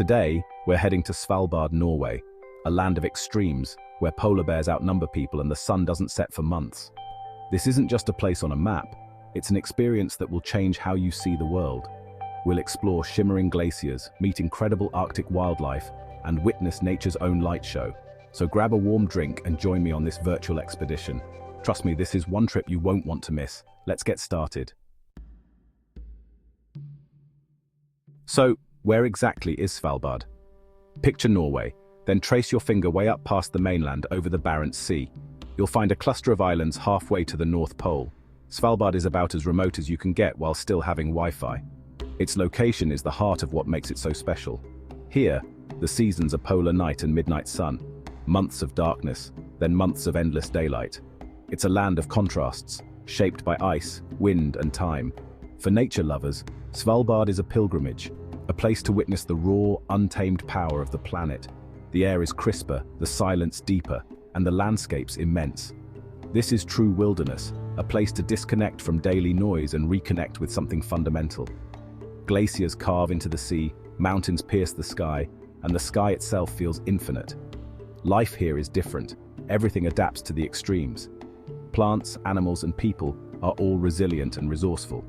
Today, we're heading to Svalbard, Norway, a land of extremes where polar bears outnumber people and the sun doesn't set for months. This isn't just a place on a map, it's an experience that will change how you see the world. We'll explore shimmering glaciers, meet incredible Arctic wildlife, and witness nature's own light show. So grab a warm drink and join me on this virtual expedition. Trust me, this is one trip you won't want to miss. Let's get started. So, where exactly is Svalbard? Picture Norway, then trace your finger way up past the mainland over the Barents Sea. You'll find a cluster of islands halfway to the North Pole. Svalbard is about as remote as you can get while still having Wi-Fi. Its location is the heart of what makes it so special. Here, the seasons are polar night and midnight sun, months of darkness, then months of endless daylight. It's a land of contrasts, shaped by ice, wind, and time. For nature lovers, Svalbard is a pilgrimage, a place to witness the raw, untamed power of the planet. The air is crisper, the silence deeper, and the landscape's immense. This is true wilderness, a place to disconnect from daily noise and reconnect with something fundamental. Glaciers carve into the sea, mountains pierce the sky, and the sky itself feels infinite. Life here is different. Everything adapts to the extremes. Plants, animals, and people are all resilient and resourceful.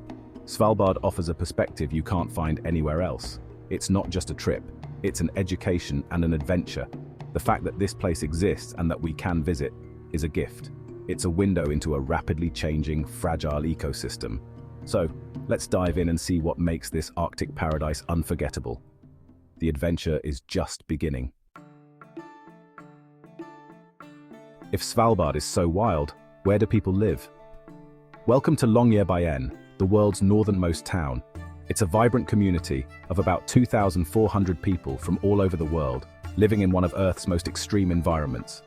Svalbard offers a perspective you can't find anywhere else. It's not just a trip, it's an education and an adventure. The fact that this place exists and that we can visit is a gift. It's a window into a rapidly changing, fragile ecosystem. So, let's dive in and see what makes this Arctic paradise unforgettable. The adventure is just beginning. If Svalbard is so wild, where do people live? Welcome to Longyearbyen, the world's northernmost town. It's a vibrant community of about 2,400 people from all over the world, living in one of Earth's most extreme environments.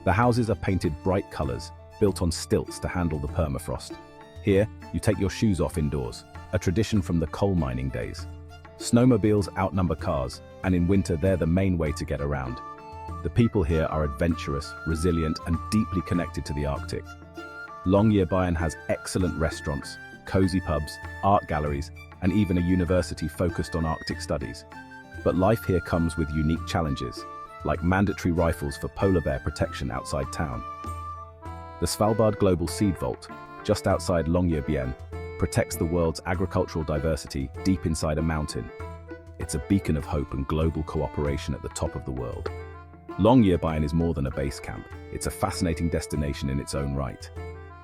The houses are painted bright colors, built on stilts to handle the permafrost. Here, you take your shoes off indoors, a tradition from the coal mining days. Snowmobiles outnumber cars, and in winter they're the main way to get around. The people here are adventurous, resilient, and deeply connected to the Arctic. Longyearbyen has excellent restaurants, cozy pubs, art galleries, and even a university focused on Arctic studies. But life here comes with unique challenges, like mandatory rifles for polar bear protection outside town. The Svalbard Global Seed Vault, just outside Longyearbyen, protects the world's agricultural diversity deep inside a mountain. It's a beacon of hope and global cooperation at the top of the world. Longyearbyen is more than a base camp. It's a fascinating destination in its own right.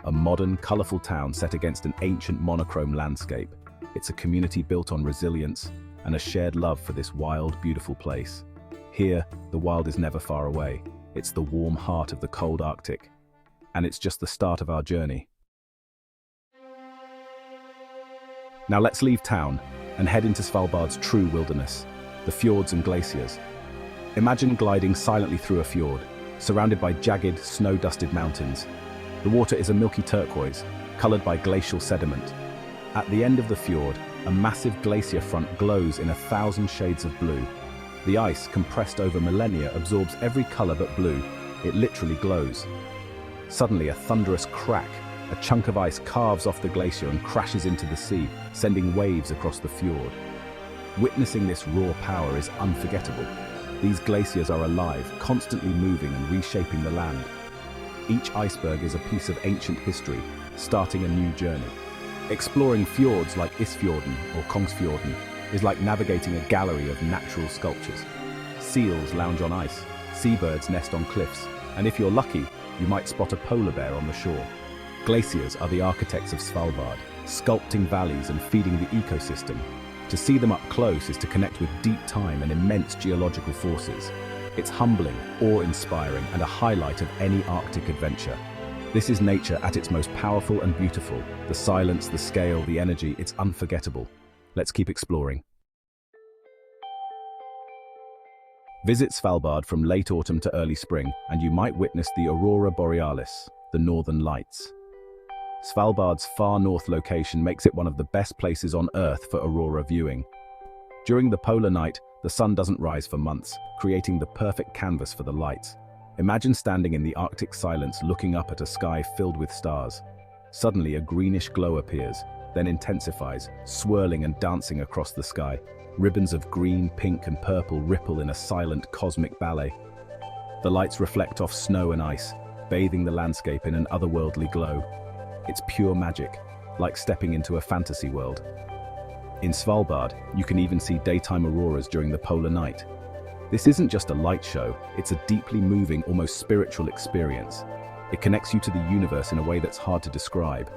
A modern, colorful town set against an ancient monochrome landscape. It's a community built on resilience and a shared love for this wild, beautiful place. Here, the wild is never far away. It's the warm heart of the cold Arctic. And it's just the start of our journey. Now let's leave town and head into Svalbard's true wilderness, the fjords and glaciers. Imagine gliding silently through a fjord, surrounded by jagged, snow-dusted mountains. The water is a milky turquoise, colored by glacial sediment. At the end of the fjord, a massive glacier front glows in 1,000 shades of blue. The ice, compressed over millennia, absorbs every color but blue. It literally glows. Suddenly, a thunderous crack. A chunk of ice carves off the glacier and crashes into the sea, sending waves across the fjord. Witnessing this raw power is unforgettable. These glaciers are alive, constantly moving and reshaping the land. Each iceberg is a piece of ancient history, starting a new journey. Exploring fjords like Isfjorden or Kongsfjorden is like navigating a gallery of natural sculptures. Seals lounge on ice, seabirds nest on cliffs, and if you're lucky, you might spot a polar bear on the shore. Glaciers are the architects of Svalbard, sculpting valleys and feeding the ecosystem. To see them up close is to connect with deep time and immense geological forces. It's humbling, awe-inspiring, and a highlight of any Arctic adventure. This is nature at its most powerful and beautiful. The silence, the scale, the energy, it's unforgettable. Let's keep exploring. Visit Svalbard from late autumn to early spring, and you might witness the Aurora Borealis, the Northern Lights. Svalbard's far north location makes it one of the best places on Earth for aurora viewing. During the polar night, the sun doesn't rise for months, creating the perfect canvas for the lights. Imagine standing in the Arctic silence looking up at a sky filled with stars. Suddenly a greenish glow appears, then intensifies, swirling and dancing across the sky. Ribbons of green, pink, and purple ripple in a silent cosmic ballet. The lights reflect off snow and ice, bathing the landscape in an otherworldly glow. It's pure magic, like stepping into a fantasy world. In Svalbard, you can even see daytime auroras during the polar night. This isn't just a light show, it's a deeply moving, almost spiritual experience. It connects you to the universe in a way that's hard to describe.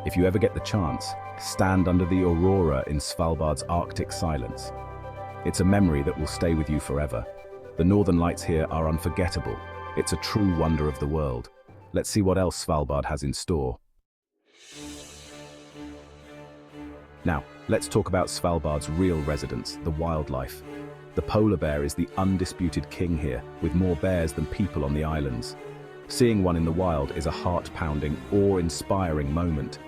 If you ever get the chance, stand under the aurora in Svalbard's Arctic silence. It's a memory that will stay with you forever. The northern lights here are unforgettable. It's a true wonder of the world. Let's see what else Svalbard has in store. Now, let's talk about Svalbard's real residents, the wildlife. The polar bear is the undisputed king here, with more bears than people on the islands. Seeing one in the wild is a heart-pounding, awe-inspiring moment.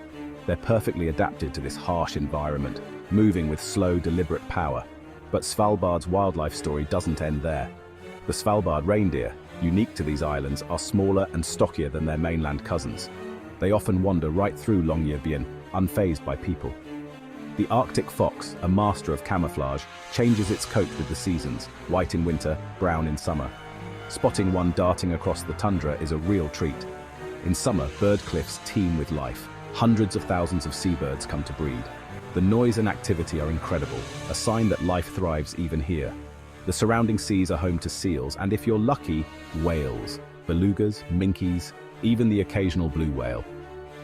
They're perfectly adapted to this harsh environment, moving with slow, deliberate power. But Svalbard's wildlife story doesn't end there. The Svalbard reindeer, unique to these islands, are smaller and stockier than their mainland cousins. They often wander right through Longyearbyen, unfazed by people. The Arctic fox, a master of camouflage, changes its coat with the seasons, white in winter, brown in summer. Spotting one darting across the tundra is a real treat. In summer, bird cliffs teem with life. Hundreds of thousands of seabirds come to breed. The noise and activity are incredible, a sign that life thrives even here. The surrounding seas are home to seals, and if you're lucky, whales, belugas, minkies, even the occasional blue whale.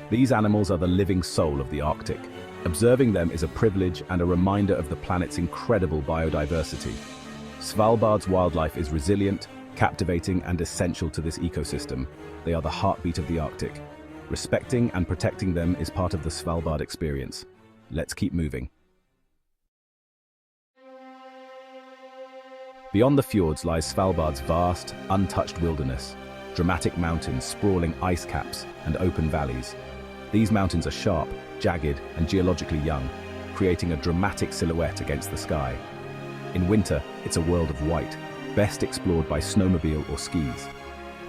These animals are the living soul of the Arctic. Observing them is a privilege and a reminder of the planet's incredible biodiversity. Svalbard's wildlife is resilient, captivating, and essential to this ecosystem. They are the heartbeat of the Arctic. Respecting and protecting them is part of the Svalbard experience. Let's keep moving. Beyond the fjords lies Svalbard's vast, untouched wilderness. Dramatic mountains, sprawling ice caps, and open valleys. These mountains are sharp, jagged, and geologically young, creating a dramatic silhouette against the sky. In winter, it's a world of white, best explored by snowmobile or skis.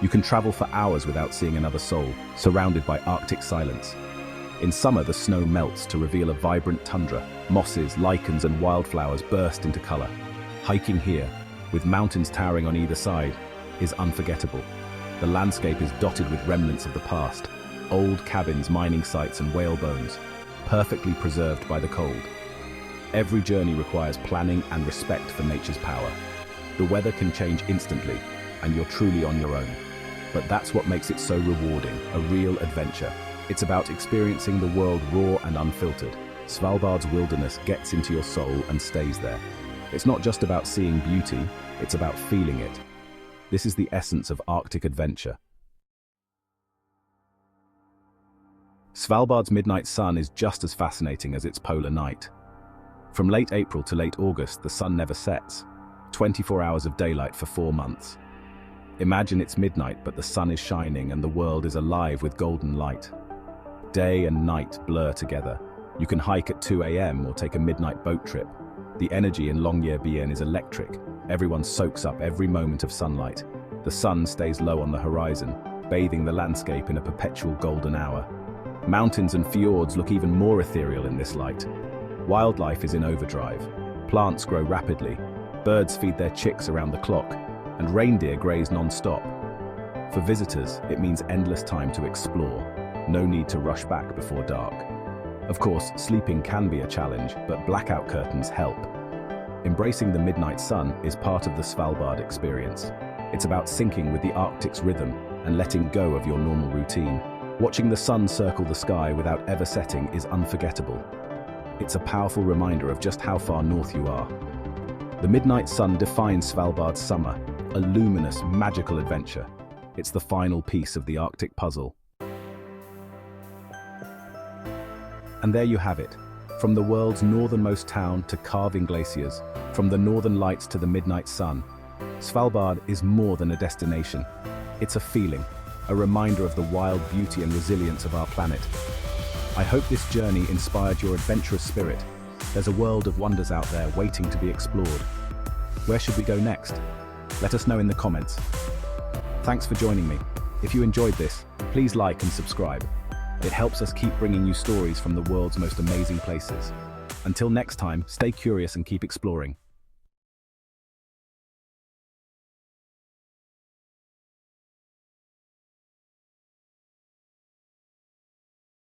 You can travel for hours without seeing another soul, surrounded by Arctic silence. In summer, the snow melts to reveal a vibrant tundra. Mosses, lichens, and wildflowers burst into color. Hiking here, with mountains towering on either side, is unforgettable. The landscape is dotted with remnants of the past, old cabins, mining sites, and whale bones, perfectly preserved by the cold. Every journey requires planning and respect for nature's power. The weather can change instantly, and you're truly on your own. But that's what makes it so rewarding, a real adventure. It's about experiencing the world raw and unfiltered. Svalbard's wilderness gets into your soul and stays there. It's not just about seeing beauty, it's about feeling it. This is the essence of Arctic adventure. Svalbard's midnight sun is just as fascinating as its polar night. From late April to late August, the sun never sets. 24 hours of daylight for 4 months. Imagine it's midnight, but the sun is shining and the world is alive with golden light. Day and night blur together. You can hike at 2 a.m. or take a midnight boat trip. The energy in Longyearbyen is electric. Everyone soaks up every moment of sunlight. The sun stays low on the horizon, bathing the landscape in a perpetual golden hour. Mountains and fjords look even more ethereal in this light. Wildlife is in overdrive. Plants grow rapidly. Birds feed their chicks around the clock, and reindeer graze non-stop. For visitors, it means endless time to explore. No need to rush back before dark. Of course, sleeping can be a challenge, but blackout curtains help. Embracing the midnight sun is part of the Svalbard experience. It's about syncing with the Arctic's rhythm and letting go of your normal routine. Watching the sun circle the sky without ever setting is unforgettable. It's a powerful reminder of just how far north you are. The midnight sun defines Svalbard's summer, a luminous, magical adventure. It's the final piece of the Arctic puzzle. And there you have it. From the world's northernmost town to carving glaciers, from the northern lights to the midnight sun, Svalbard is more than a destination. It's a feeling, a reminder of the wild beauty and resilience of our planet. I hope this journey inspired your adventurous spirit. There's a world of wonders out there waiting to be explored. Where should we go next? Let us know in the comments. Thanks for joining me. If you enjoyed this, please like and subscribe. It helps us keep bringing you stories from the world's most amazing places. Until next time, stay curious and keep exploring.